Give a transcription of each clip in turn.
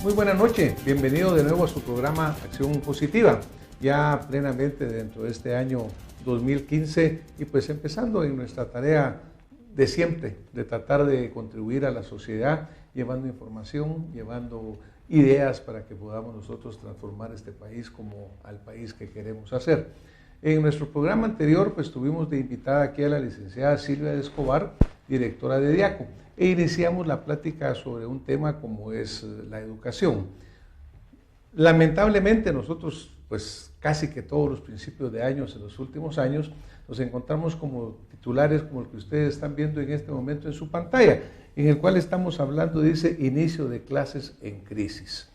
Muy buena noche, bienvenido de nuevo a su programa Acción Positiva, ya plenamente dentro de este año 2015 y pues empezando en nuestra tarea de siempre, de tratar de contribuir a la sociedad, llevando información, llevando ideas para que podamos nosotros transformar este país como al país que queremos hacer. En nuestro programa anterior pues tuvimos de invitada aquí a la licenciada Silvia de Escobar, directora de DIACO, e iniciamos la plática sobre un tema como es la educación. Lamentablemente nosotros, pues casi que todos los principios de años, en los últimos años, nos encontramos como titulares como el que ustedes están viendo en este momento en su pantalla, en el cual estamos hablando, dice, inicio de clases en crisis.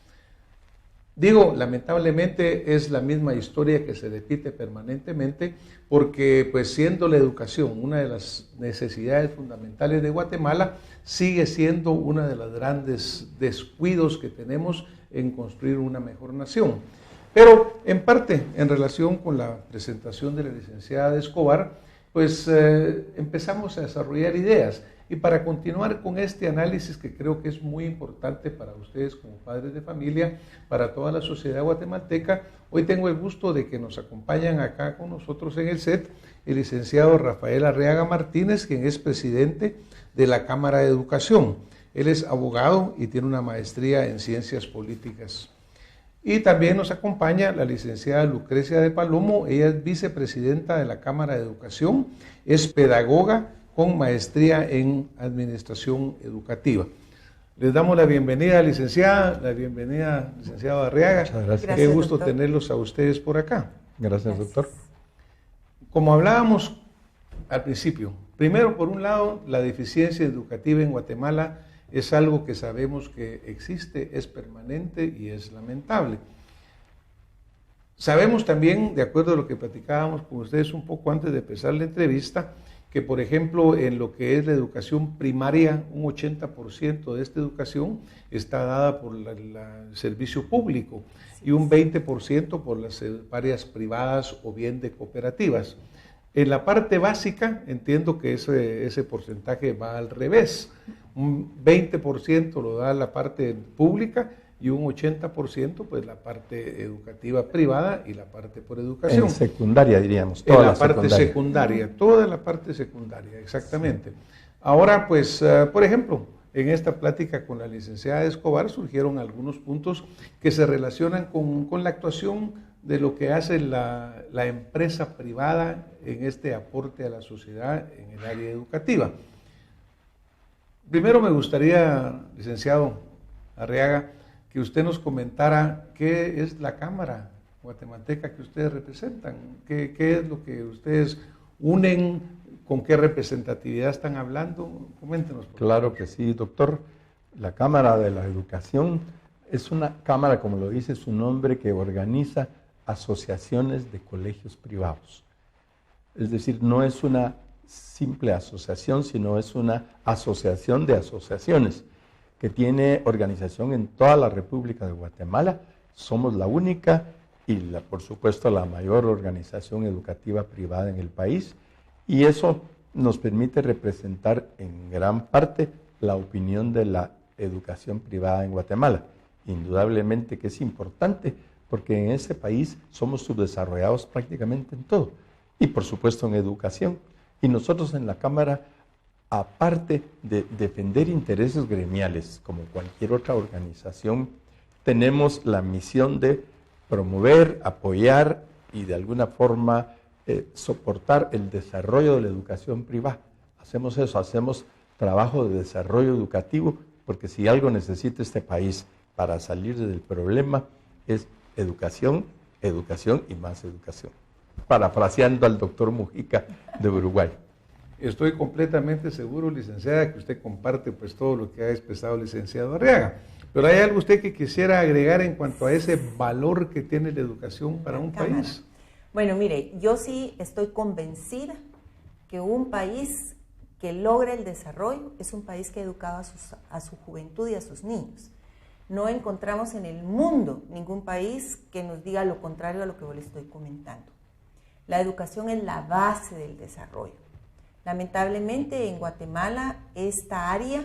Digo, lamentablemente es la misma historia que se repite permanentemente porque pues siendo la educación una de las necesidades fundamentales de Guatemala, sigue siendo una de los grandes descuidos que tenemos en construir una mejor nación. Pero en parte, en relación con la presentación de la licenciada de Escobar, pues empezamos a desarrollar ideas. Y para continuar con este análisis que creo que es muy importante para ustedes como padres de familia, para toda la sociedad guatemalteca, hoy tengo el gusto de que nos acompañan acá con nosotros en el set el licenciado Rafael Arriaga Martínez, quien es presidente de la Cámara de Educación. Él es abogado y tiene una maestría en Ciencias Políticas. Y también nos acompaña la licenciada Lucrecia de Palomo, ella es vicepresidenta de la Cámara de Educación, es pedagoga con maestría en Administración Educativa. Les damos la bienvenida, licenciada, licenciado Arriaga. Muchas gracias. Qué gusto doctor. Tenerlos a ustedes por acá. Gracias, doctor. Como hablábamos al principio, primero, por un lado, la deficiencia educativa en Guatemala es algo que sabemos que existe, es permanente y es lamentable. Sabemos también, de acuerdo a lo que platicábamos con ustedes un poco antes de empezar la entrevista, que por ejemplo en lo que es la educación primaria, un 80% de esta educación está dada por el servicio público y un 20% por las áreas privadas o bien de cooperativas. En la parte básica entiendo que ese porcentaje va al revés, un 20% lo da la parte pública y un 80% pues la parte educativa privada y la parte por educación. En secundaria diríamos, toda la parte secundaria, toda la parte secundaria, exactamente. Sí. Ahora pues, por ejemplo, en esta plática con la licenciada Escobar surgieron algunos puntos que se relacionan con la actuación de lo que hace la empresa privada en este aporte a la sociedad en el área educativa. Primero me gustaría, licenciado Arriaga, que usted nos comentara qué es la Cámara guatemalteca que ustedes representan, qué es lo que ustedes unen, con qué representatividad están hablando. Coméntenos. Claro que sí, doctor. La Cámara de la Educación es una cámara, como lo dice su nombre, que organiza asociaciones de colegios privados. Es decir, no es una simple asociación, sino es una asociación de asociaciones que tiene organización en toda la República de Guatemala. Somos la única y, por supuesto, la mayor organización educativa privada en el país, y eso nos permite representar en gran parte la opinión de la educación privada en Guatemala. Indudablemente que es importante, porque en ese país somos subdesarrollados prácticamente en todo, y por supuesto en educación. Y nosotros en la Cámara, aparte de defender intereses gremiales, como cualquier otra organización, tenemos la misión de promover, apoyar y de alguna forma soportar el desarrollo de la educación privada. Hacemos eso, hacemos trabajo de desarrollo educativo, porque si algo necesita este país para salir del problema es educación, educación y más educación. Parafraseando al doctor Mujica de Uruguay. Estoy completamente seguro, licenciada, que usted comparte pues todo lo que ha expresado el licenciado Arriaga. Pero ¿hay algo usted que quisiera agregar en cuanto a ese valor que tiene la educación para un país? Bueno, mire, yo sí estoy convencida que un país que logra el desarrollo es un país que ha educado a su juventud y a sus niños. No encontramos en el mundo ningún país que nos diga lo contrario a lo que yo le estoy comentando. La educación es la base del desarrollo. Lamentablemente en Guatemala esta área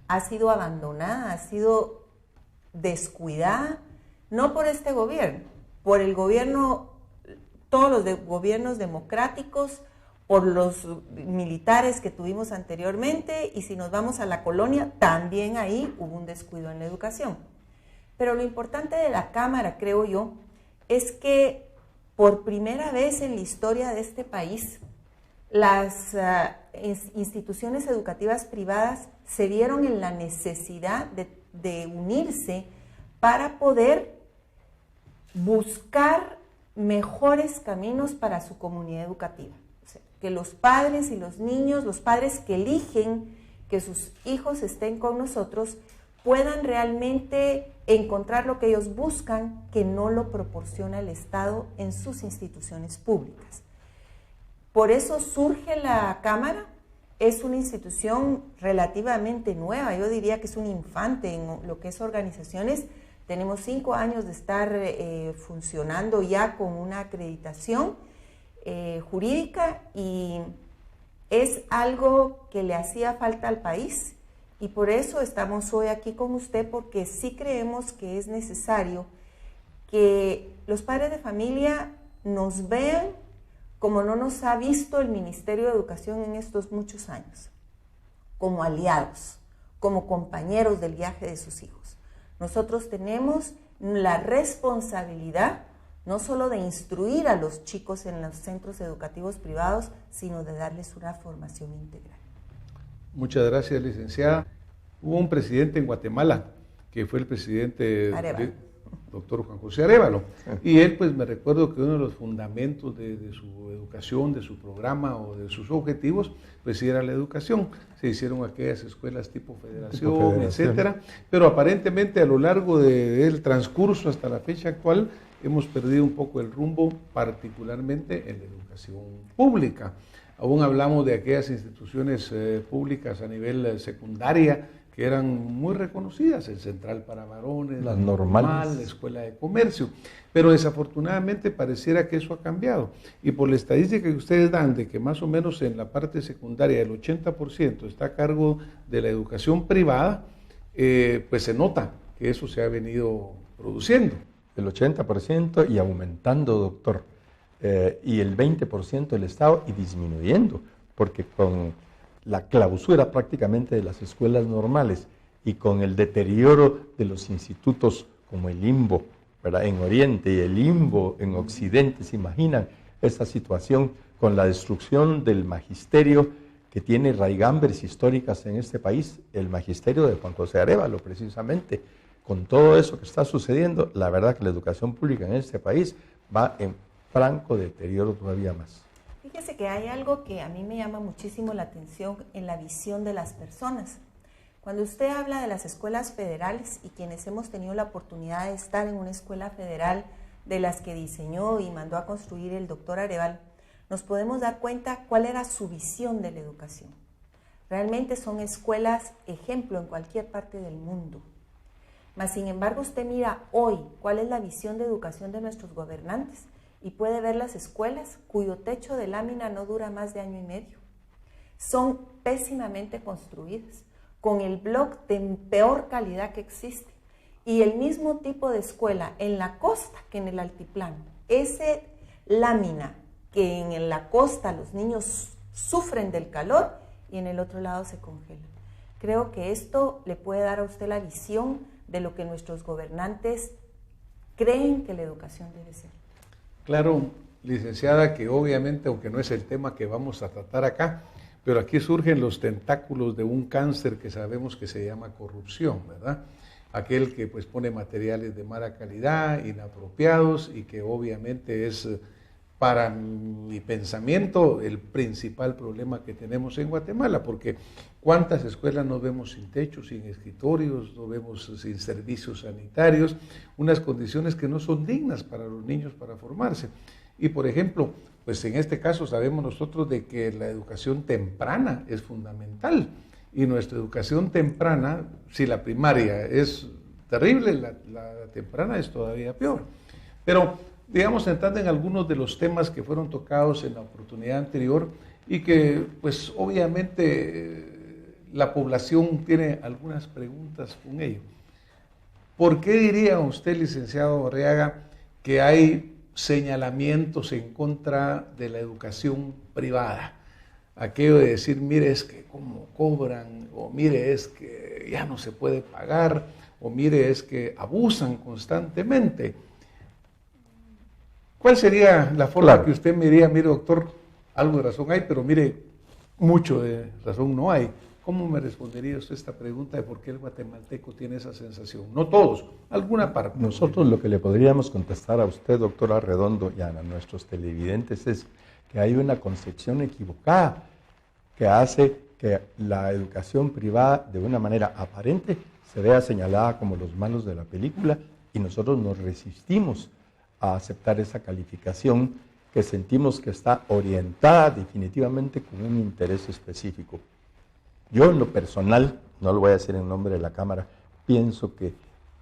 ha sido abandonada, ha sido descuidada, no por este gobierno, por el gobierno, todos los gobiernos democráticos, por los militares que tuvimos anteriormente, y si nos vamos a la colonia, también ahí hubo un descuido en la educación. Pero lo importante de la Cámara, creo yo, es que por primera vez en la historia de este país, las instituciones educativas privadas se vieron en la necesidad de unirse para poder buscar mejores caminos para su comunidad educativa. O sea, que los padres y los niños, los padres que eligen que sus hijos estén con nosotros, puedan realmente encontrar lo que ellos buscan, que no lo proporciona el Estado en sus instituciones públicas. Por eso surge la Cámara. Es una institución relativamente nueva, yo diría que es un infante en lo que es organizaciones. Tenemos 5 años de estar funcionando ya con una acreditación jurídica, y es algo que le hacía falta al país, y por eso estamos hoy aquí con usted, porque sí creemos que es necesario que los padres de familia nos vean como no nos ha visto el Ministerio de Educación en estos muchos años, como aliados, como compañeros del viaje de sus hijos. Nosotros tenemos la responsabilidad no solo de instruir a los chicos en los centros educativos privados, sino de darles una formación integral. Muchas gracias, licenciada. Hubo un presidente en Guatemala, que fue el presidente doctor Juan José Arévalo, y él, pues me recuerdo que uno de los fundamentos de su educación, de su programa o de sus objetivos, pues sí era la educación. Se hicieron aquellas escuelas tipo federación, etcétera, pero aparentemente a lo largo del transcurso hasta la fecha actual hemos perdido un poco el rumbo, particularmente en la educación pública. Aún hablamos de aquellas instituciones públicas a nivel secundaria que eran muy reconocidas, el Central para Varones, las normales, la Escuela de Comercio, pero desafortunadamente pareciera que eso ha cambiado. Y por la estadística que ustedes dan de que más o menos en la parte secundaria el 80% está a cargo de la educación privada, pues se nota que eso se ha venido produciendo. El 80% y aumentando, doctor, y el 20% el Estado y disminuyendo, porque con la clausura prácticamente de las escuelas normales y con el deterioro de los institutos como el IMBO, ¿verdad?, en Oriente y el IMBO en Occidente, ¿se imaginan esta situación con la destrucción del magisterio que tiene raigambres históricas en este país? El magisterio de Juan José Arévalo, precisamente. Con todo eso que está sucediendo, la verdad que la educación pública en este país va en franco deterioro todavía más. Fíjese que hay algo que a mí me llama muchísimo la atención en la visión de las personas. Cuando usted habla de las escuelas federales, y quienes hemos tenido la oportunidad de estar en una escuela federal de las que diseñó y mandó a construir el doctor Arévalo, nos podemos dar cuenta cuál era su visión de la educación. Realmente son escuelas ejemplo en cualquier parte del mundo. Mas, sin embargo, usted mira hoy cuál es la visión de educación de nuestros gobernantes y puede ver las escuelas cuyo techo de lámina no dura más de 1 año y medio. Son pésimamente construidas, con el bloc de peor calidad que existe, y el mismo tipo de escuela en la costa que en el altiplano. Ese lámina que en la costa los niños sufren del calor y en el otro lado se congelan. Creo que esto le puede dar a usted la visión de lo que nuestros gobernantes creen que la educación debe ser. Claro, licenciada, que obviamente, aunque no es el tema que vamos a tratar acá, pero aquí surgen los tentáculos de un cáncer que sabemos que se llama corrupción, ¿verdad? Aquel que pues pone materiales de mala calidad, inapropiados, y que obviamente es, para mi pensamiento, el principal problema que tenemos en Guatemala, porque ¿cuántas escuelas nos vemos sin techo, sin escritorios, nos vemos sin servicios sanitarios, unas condiciones que no son dignas para los niños para formarse? Y por ejemplo, pues en este caso sabemos nosotros de que la educación temprana es fundamental, y nuestra educación temprana, si la primaria es terrible, la temprana es todavía peor. Pero digamos, entrando en algunos de los temas que fueron tocados en la oportunidad anterior y que pues obviamente la población tiene algunas preguntas con ello. ¿Por qué diría usted, licenciado Borreaga, que hay señalamientos en contra de la educación privada? Aquello de decir, mire, es que cómo cobran, o mire, es que ya no se puede pagar, o mire, es que abusan constantemente. ¿Cuál sería la forma que usted me diría, mire, doctor, algo de razón hay, pero mire, mucho de razón no hay? ¿Cómo me respondería usted esta pregunta de por qué el guatemalteco tiene esa sensación? No todos, alguna parte. Nosotros lo que le podríamos contestar a usted, doctor Arredondo, y a nuestros televidentes es que hay una concepción equivocada que hace que la educación privada, de una manera aparente, se vea señalada como los malos de la película, y nosotros nos resistimos a aceptar esa calificación que sentimos que está orientada definitivamente con un interés específico. Yo en lo personal, no lo voy a decir en nombre de la Cámara, pienso que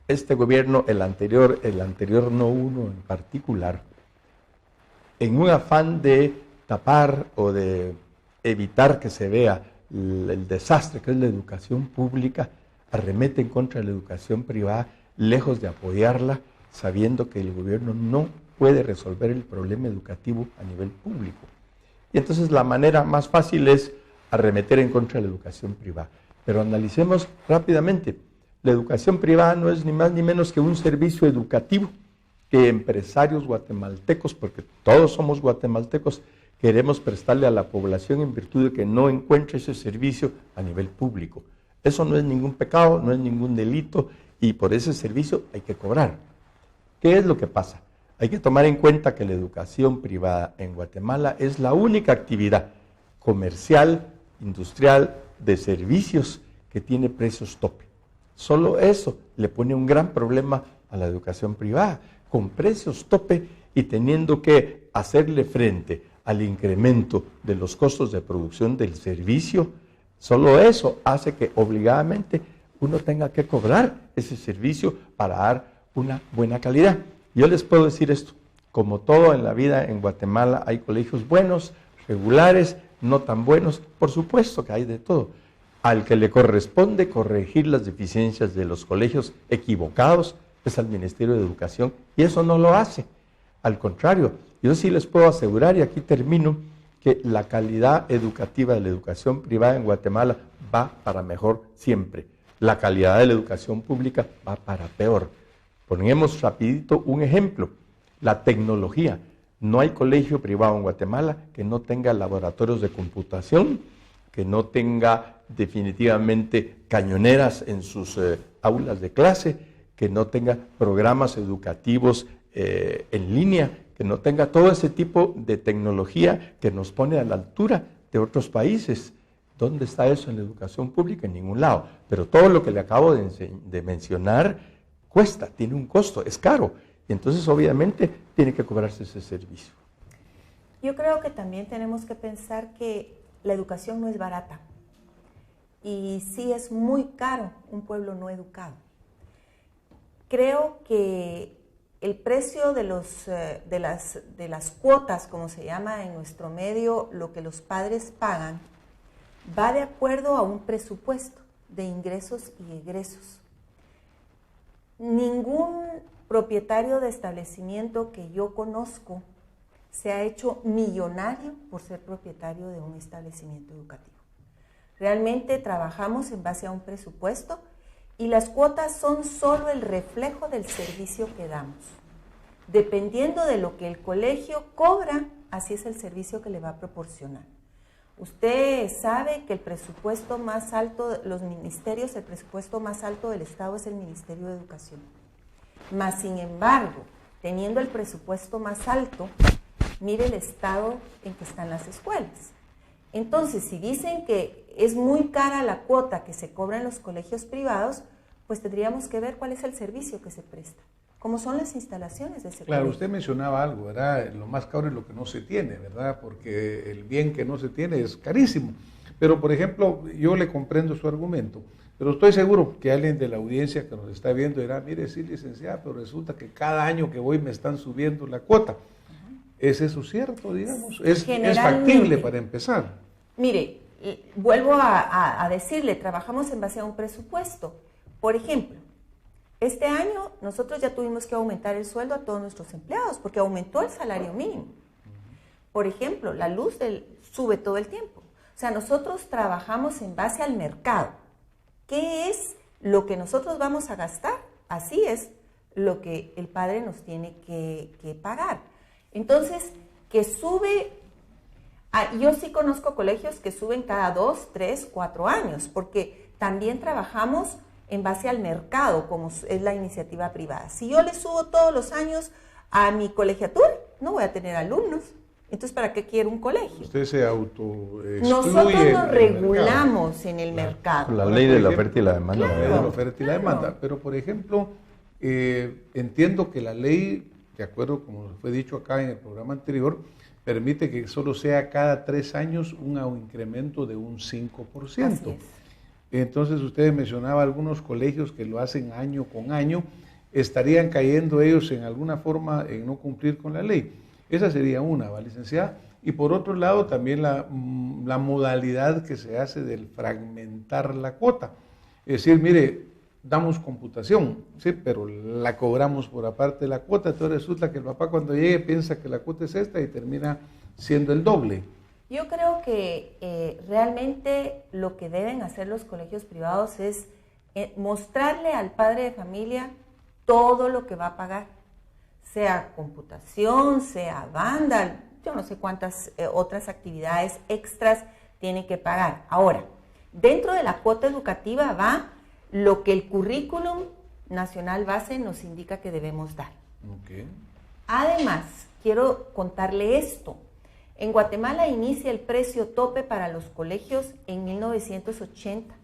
este gobierno, el anterior no uno en particular, en un afán de tapar o de evitar que se vea el desastre que es la educación pública, arremete en contra de la educación privada, lejos de apoyarla, sabiendo que el gobierno no puede resolver el problema educativo a nivel público. Y entonces la manera más fácil es arremeter en contra de la educación privada. Pero analicemos rápidamente. La educación privada no es ni más ni menos que un servicio educativo que empresarios guatemaltecos, porque todos somos guatemaltecos, queremos prestarle a la población en virtud de que no encuentra ese servicio a nivel público. Eso no es ningún pecado, no es ningún delito, y por ese servicio hay que cobrar. ¿Qué es lo que pasa? Hay que tomar en cuenta que la educación privada en Guatemala es la única actividad comercial, industrial, de servicios que tiene precios tope. Solo eso le pone un gran problema a la educación privada, con precios tope y teniendo que hacerle frente al incremento de los costos de producción del servicio. Solo eso hace que obligadamente uno tenga que cobrar ese servicio para dar una buena calidad. Yo les puedo decir esto, como todo en la vida en Guatemala hay colegios buenos, regulares, no tan buenos, por supuesto que hay de todo. Al que le corresponde corregir las deficiencias de los colegios equivocados es al Ministerio de Educación, y eso no lo hace. Al contrario, yo sí les puedo asegurar, y aquí termino, que la calidad educativa de la educación privada en Guatemala va para mejor siempre. La calidad de la educación pública va para peor. Ponemos rapidito un ejemplo, la tecnología. No hay colegio privado en Guatemala que no tenga laboratorios de computación, que no tenga definitivamente cañoneras en sus aulas de clase, que no tenga programas educativos en línea, que no tenga todo ese tipo de tecnología que nos pone a la altura de otros países. ¿Dónde está eso en la educación pública? En ningún lado. Pero todo lo que le acabo de mencionar cuesta, tiene un costo, es caro. Y entonces obviamente tiene que cobrarse ese servicio. Yo creo que también tenemos que pensar que la educación no es barata. Y sí es muy caro un pueblo no educado. Creo que el precio de las cuotas, como se llama en nuestro medio, lo que los padres pagan, va de acuerdo a un presupuesto de ingresos y egresos. Ningún propietario de establecimiento que yo conozco se ha hecho millonario por ser propietario de un establecimiento educativo. Realmente trabajamos en base a un presupuesto y las cuotas son solo el reflejo del servicio que damos. Dependiendo de lo que el colegio cobra, así es el servicio que le va a proporcionar. Usted sabe que el presupuesto más alto, los ministerios, el presupuesto más alto del Estado es el Ministerio de Educación. Mas, sin embargo, teniendo el presupuesto más alto, mire el estado en que están las escuelas. Entonces, si dicen que es muy cara la cuota que se cobra en los colegios privados, pues tendríamos que ver cuál es el servicio que se presta, cómo son las instalaciones de ese colegio. Claro, usted mencionaba algo, ¿verdad? Lo más caro es lo que no se tiene, ¿verdad? Porque el bien que no se tiene es carísimo. Pero, por ejemplo, yo le comprendo su argumento, pero estoy seguro que alguien de la audiencia que nos está viendo dirá, mire, sí, licenciada, pero resulta que cada año que voy me están subiendo la cuota. ¿Es eso cierto, digamos? ¿Es factible para empezar? Mire, vuelvo a decirle, trabajamos en base a un presupuesto. Por ejemplo, Este año nosotros ya tuvimos que aumentar el sueldo a todos nuestros empleados porque aumentó el salario mínimo. Por ejemplo, la luz sube todo el tiempo. O sea, nosotros trabajamos en base al mercado. ¿Qué es lo que nosotros vamos a gastar? Así es lo que el padre nos tiene que pagar. Entonces, que sube, yo sí conozco colegios que suben cada 2, 3, 4 años, porque también trabajamos en base al mercado, como es la iniciativa privada. Si yo le subo todos los años a mi colegiatura, no voy a tener alumnos. Entonces, ¿para qué quiero un colegio? Usted se autoexcluye. Nosotros nos regulamos en el mercado. La ley de la oferta y la demanda. La ley de la oferta y la demanda. Pero, por ejemplo, entiendo que la ley, de acuerdo como fue dicho acá en el programa anterior, permite que solo sea cada 3 años un incremento de un 5%. Así es. Entonces, usted mencionaba algunos colegios que lo hacen año con año. ¿Estarían cayendo ellos en alguna forma en no cumplir con la ley? Esa sería una, ¿va, licenciada? Y por otro lado, también la modalidad que se hace del fragmentar la cuota. Es decir, mire, damos computación, sí, pero la cobramos por aparte de la cuota. Entonces resulta que el papá cuando llegue piensa que la cuota es esta y termina siendo el doble. Yo creo que realmente lo que deben hacer los colegios privados es mostrarle al padre de familia todo lo que va a pagar, sea computación, sea banda, yo no sé cuántas otras actividades extras tiene que pagar. Ahora, dentro de la cuota educativa va lo que el currículum nacional base nos indica que debemos dar. Okay. Además, quiero contarle esto. En Guatemala inicia el precio tope para los colegios en 1980,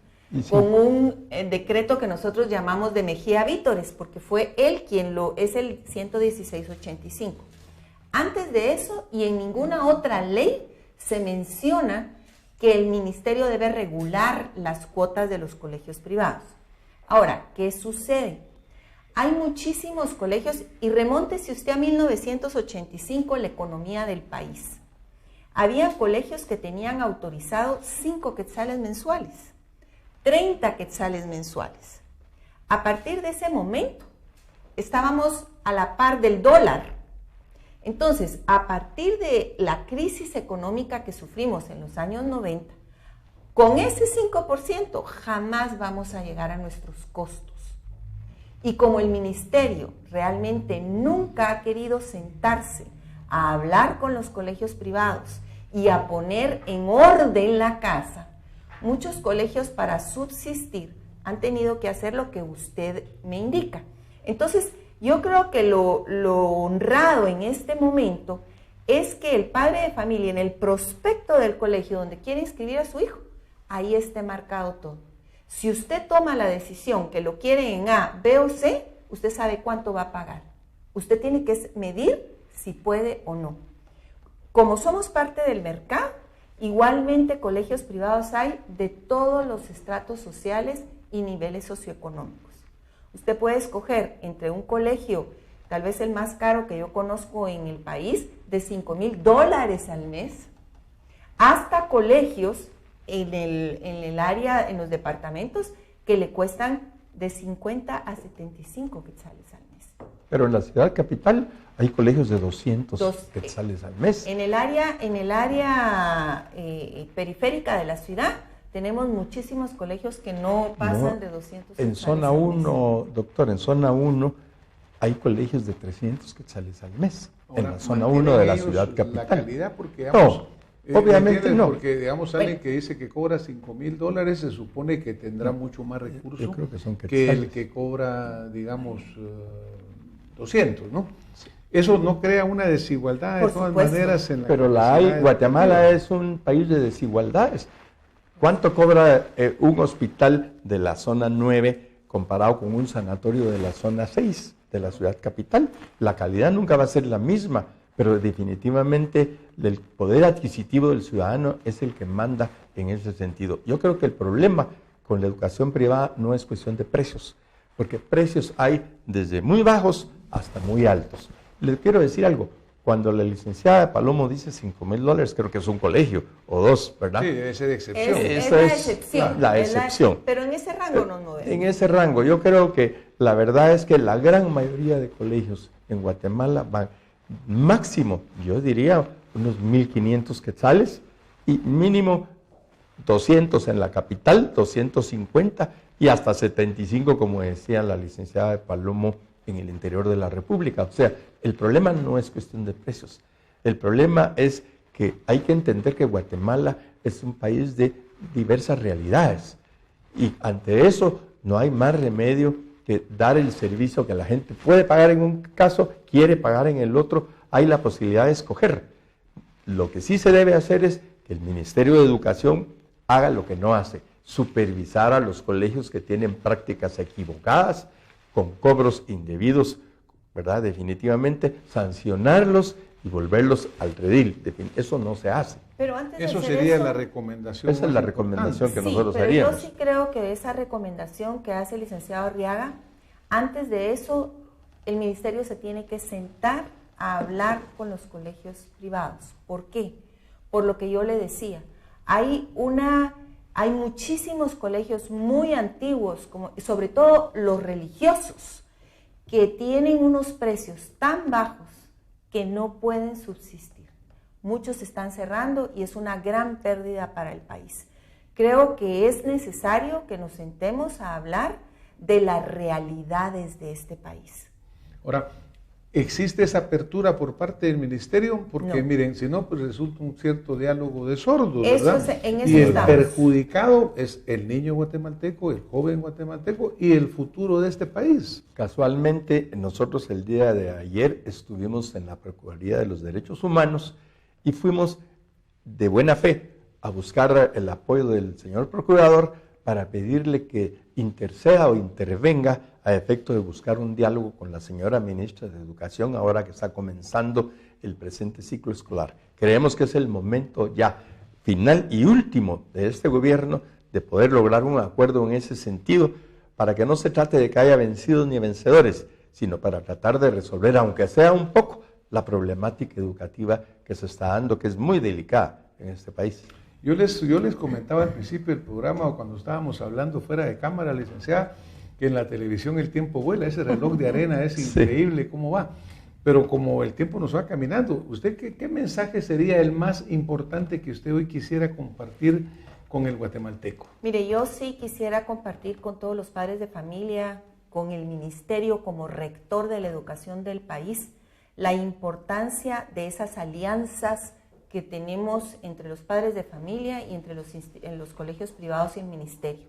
con un decreto que nosotros llamamos de Mejía Vítores, porque fue él quien es el 11685. Antes de eso, y en ninguna otra ley, se menciona que el ministerio debe regular las cuotas de los colegios privados. Ahora, ¿qué sucede? Hay muchísimos colegios, y remóntese usted a 1985, la economía del país. Había colegios que tenían autorizado 5 quetzales mensuales, 30 quetzales mensuales. A partir de ese momento, estábamos a la par del dólar. Entonces, a partir de la crisis económica que sufrimos en los años 90, con ese 5% jamás vamos a llegar a nuestros costos. Y como el ministerio realmente nunca ha querido sentarse a hablar con los colegios privados y a poner en orden la casa, muchos colegios para subsistir han tenido que hacer lo que usted me indica. Entonces, yo creo que lo honrado en este momento es que el padre de familia en el prospecto del colegio donde quiere inscribir a su hijo, ahí esté marcado todo. Si usted toma la decisión que lo quiere en A, B o C, usted sabe cuánto va a pagar. Usted tiene que medir si puede o no. Como somos parte del mercado, igualmente colegios privados hay de todos los estratos sociales y niveles socioeconómicos. Usted puede escoger entre un colegio, tal vez el más caro que yo conozco en el país, de $5,000 al mes, hasta colegios en el área, en los departamentos, que le cuestan de 50 a 75 quetzales al mes. Pero en la ciudad capital hay colegios de 200 quetzales al mes. En el área periférica de la ciudad tenemos muchísimos colegios que no pasan de 200 en quetzales zona 1, doctor, en zona 1 hay colegios de 300 quetzales al mes. Ahora, en la zona 1 de la ciudad capital. La calidad, porque digamos, no, obviamente no. Porque digamos, alguien que dice que cobra $5,000 se supone que tendrá mucho más recursos que el que cobra, digamos, 200, ¿no? Sí. Eso no crea una desigualdad de todas maneras en la. Pero la hay. Guatemala es un país de desigualdades. ¿Cuánto cobra un hospital de la zona 9 comparado con un sanatorio de la zona 6 de la ciudad capital? La calidad nunca va a ser la misma, pero definitivamente el poder adquisitivo del ciudadano es el que manda en ese sentido. Yo creo que el problema con la educación privada no es cuestión de precios, porque precios hay desde muy bajos hasta muy altos. Les quiero decir algo, Cuando la licenciada Palomo dice $5,000, creo que es un colegio o dos, ¿verdad? Sí, debe ser excepción. Esa la es excepción. la excepción. Pero en ese rango nos movemos. En ese rango, yo creo que la verdad es que la gran mayoría de colegios en Guatemala van máximo, yo diría, unos 1,500 quetzales y mínimo 200 en la capital, 250 y hasta 75, como decía la licenciada Palomo, en el interior de la República. O sea, el problema no es cuestión de precios. El problema es que hay que entender que Guatemala es un país de diversas realidades. Y ante eso no hay más remedio que dar el servicio que la gente puede pagar en un caso, quiere pagar en el otro. Hay la posibilidad de escoger. Lo que sí se debe hacer es que el Ministerio de Educación haga lo que no hace, supervisar a los colegios que tienen prácticas equivocadas, con cobros indebidos, ¿verdad? Definitivamente, sancionarlos y volverlos al redil. Eso no se hace. Pero antes de eso hacer sería eso, la recomendación. Esa es la recomendación que nosotros pero haríamos. yo sí creo que esa recomendación que hace el licenciado Arriaga, antes de eso, el ministerio se tiene que sentar a hablar con los colegios privados. ¿Por qué? Por lo que yo le decía. Hay muchísimos colegios muy antiguos, sobre todo los religiosos, que tienen unos precios tan bajos que no pueden subsistir. Muchos están cerrando y es una gran pérdida para el país. Creo que es necesario que nos sentemos a hablar de las realidades de este país. Ahora, ¿existe esa apertura por parte del ministerio? Porque No. miren, si no, pues resulta un cierto diálogo de sordos, Eso ¿verdad? en eso Y el estamos. perjudicado es el niño guatemalteco, el joven guatemalteco y el futuro de este país. Casualmente, nosotros el día de ayer estuvimos en la Procuraduría de los Derechos Humanos y fuimos de buena fe a buscar el apoyo del señor procurador para pedirle que interceda o intervenga a efecto de buscar un diálogo con la señora ministra de Educación ahora que está comenzando el presente ciclo escolar. Creemos que es el momento ya final y último de este gobierno de poder lograr un acuerdo en ese sentido para que no se trate de que haya vencidos ni vencedores, sino para tratar de resolver, aunque sea un poco, la problemática educativa que se está dando, que es muy delicada en este país. Yo les comentaba al principio del programa o cuando estábamos hablando fuera de cámara, licenciada, que en la televisión el tiempo vuela, ese reloj de arena es increíble cómo va. Pero como el tiempo nos va caminando, ¿usted qué mensaje sería el más importante que usted hoy quisiera compartir con el guatemalteco? Mire, yo sí quisiera compartir con todos los padres de familia, con el ministerio como rector de la educación del país, la importancia de esas alianzas que tenemos entre los padres de familia y entre los colegios privados y el ministerio.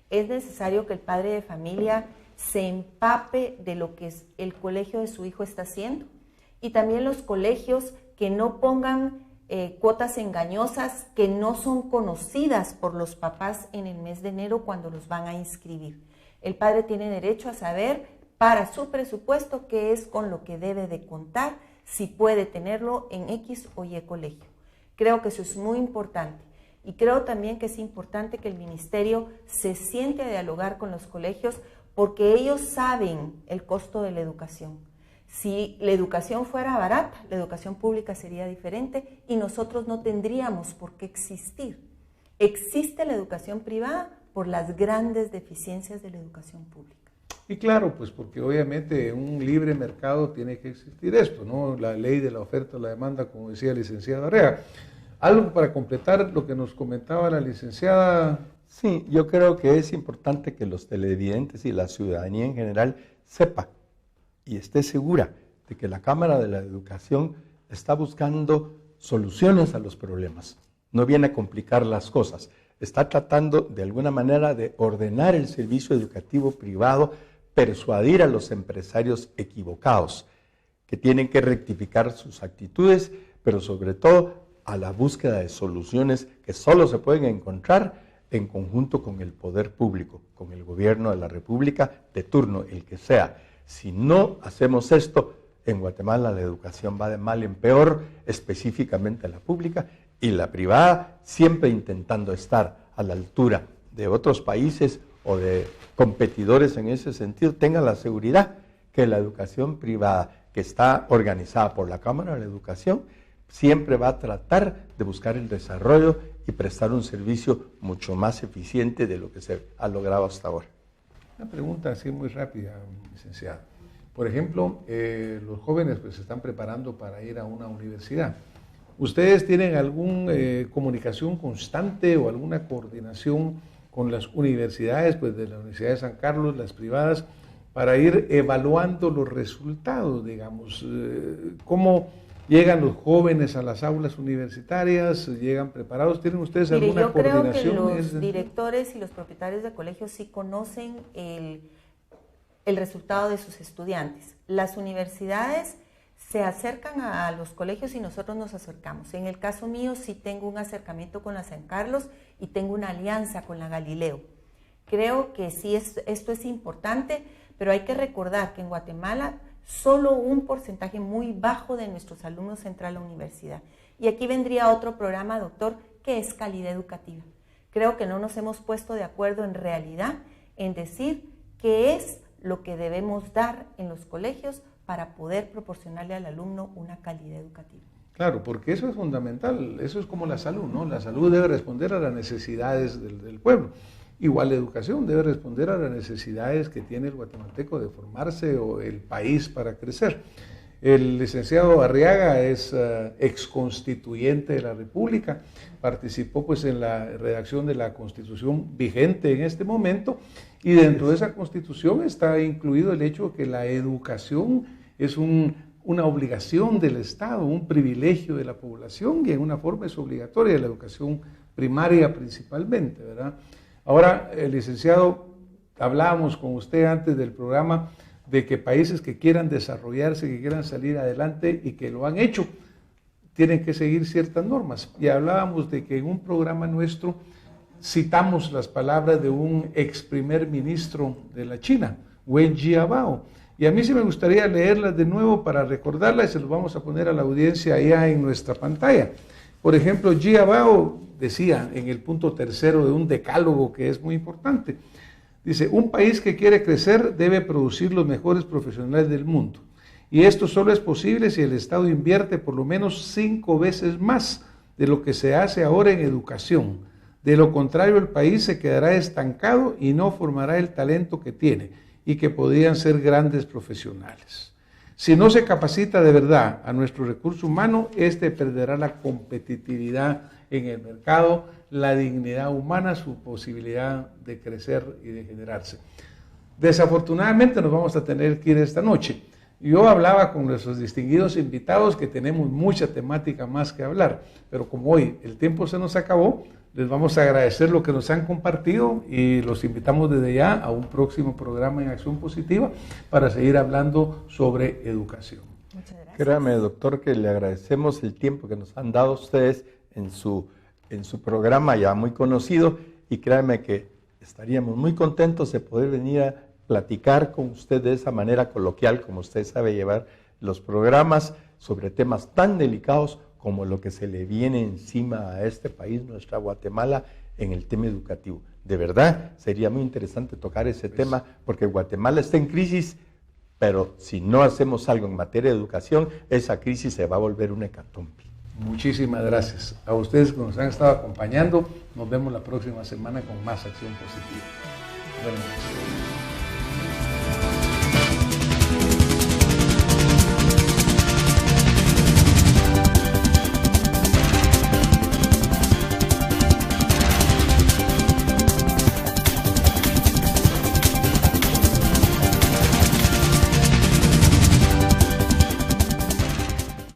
Es necesario que el padre de familia se empape de lo que el colegio de su hijo está haciendo y también los colegios que no pongan cuotas engañosas que no son conocidas por los papás en el mes de enero cuando los van a inscribir. El padre tiene derecho a saber para su presupuesto qué es con lo que debe de contar, si puede tenerlo en X o Y colegio. Creo que eso es muy importante. Y creo también que es importante que el ministerio se siente a dialogar con los colegios porque ellos saben el costo de la educación. Si la educación fuera barata, la educación pública sería diferente y nosotros no tendríamos por qué existir. Existe la educación privada por las grandes deficiencias de la educación pública. Y claro, pues porque obviamente en un libre mercado tiene que existir esto, ¿no? La ley de la oferta y la demanda, como decía la licenciada Arriaga. ¿Algo para completar lo que nos comentaba la licenciada? Sí, yo creo que es importante que los televidentes y la ciudadanía en general sepa y esté segura de que la Cámara de la Educación está buscando soluciones a los problemas. No viene a complicar las cosas. Está tratando de alguna manera de ordenar el servicio educativo privado, persuadir a los empresarios equivocados que tienen que rectificar sus actitudes, pero sobre todo a la búsqueda de soluciones que solo se pueden encontrar en conjunto con el poder público, con el gobierno de la República de turno, el que sea. Si no hacemos esto, en Guatemala la educación va de mal en peor, específicamente la pública, y la privada siempre intentando estar a la altura de otros países o de competidores en ese sentido. Tengan la seguridad que la educación privada, que está organizada por la Cámara de la Educación, siempre va a tratar de buscar el desarrollo y prestar un servicio mucho más eficiente de lo que se ha logrado hasta ahora. Una pregunta así muy rápida, licenciado. Por ejemplo, los jóvenes pues se están preparando para ir a una universidad. ¿Ustedes tienen alguna comunicación constante o alguna coordinación con las universidades, pues de la Universidad de San Carlos, las privadas, para ir evaluando los resultados, digamos? ¿Cómo llegan los jóvenes a las aulas universitarias? ¿Llegan preparados? ¿Tienen ustedes alguna coordinación? Yo creo que los directores y los propietarios de colegios sí conocen el resultado de sus estudiantes. Las universidades se acercan a los colegios y nosotros nos acercamos. En el caso mío sí tengo un acercamiento con la San Carlos y tengo una alianza con la Galileo. Creo que sí, esto es importante, pero hay que recordar que en Guatemala solo un porcentaje muy bajo de nuestros alumnos entra a la universidad. Y aquí vendría otro programa, doctor, que es calidad educativa. Creo que no nos hemos puesto de acuerdo en realidad en decir qué es lo que debemos dar en los colegios para poder proporcionarle al alumno una calidad educativa. Claro, porque eso es fundamental, eso es como la salud, ¿no? La salud debe responder a las necesidades del pueblo. Igual la educación debe responder a las necesidades que tiene el guatemalteco de formarse o el país para crecer. El licenciado Arriaga es exconstituyente de la República, participó pues en la redacción de la Constitución vigente en este momento, y dentro de esa Constitución está incluido el hecho de que la educación es una obligación del Estado, un privilegio de la población, y en una forma es obligatoria, la educación primaria principalmente, ¿verdad? Ahora, licenciado, hablábamos con usted antes del programa de que países que quieran desarrollarse, que quieran salir adelante y que lo han hecho, tienen que seguir ciertas normas. Y hablábamos de que en un programa nuestro citamos las palabras de un ex primer ministro de la China, Wen Jiabao. Y a mí sí me gustaría leerlas de nuevo para recordarlas y se los vamos a poner a la audiencia allá en nuestra pantalla. Por ejemplo, Jiabao decía en el punto 3 de un decálogo que es muy importante, dice: un país que quiere crecer debe producir los mejores profesionales del mundo. Y esto solo es posible si el Estado invierte por lo menos 5 veces más de lo que se hace ahora en educación. De lo contrario, el país se quedará estancado y no formará el talento que tiene y que podrían ser grandes profesionales. Si no se capacita de verdad a nuestro recurso humano, este perderá la competitividad en el mercado, la dignidad humana, su posibilidad de crecer y de generarse. Desafortunadamente nos vamos a tener que ir esta noche. Yo hablaba con nuestros distinguidos invitados que tenemos mucha temática más que hablar, pero como hoy el tiempo se nos acabó, les vamos a agradecer lo que nos han compartido y los invitamos desde ya a un próximo programa en Acción Positiva para seguir hablando sobre educación. Muchas gracias. Créame, doctor, que le agradecemos el tiempo que nos han dado ustedes en su programa ya muy conocido, y créame que estaríamos muy contentos de poder venir a platicar con usted de esa manera coloquial, como usted sabe llevar los programas sobre temas tan delicados como lo que se le viene encima a este país, nuestra Guatemala, en el tema educativo. De verdad, sería muy interesante tocar ese tema, porque Guatemala está en crisis, pero si no hacemos algo en materia de educación, esa crisis se va a volver una hecatombe. Muchísimas gracias a ustedes que nos han estado acompañando. Nos vemos la próxima semana con más Acción Positiva. Buenas noches.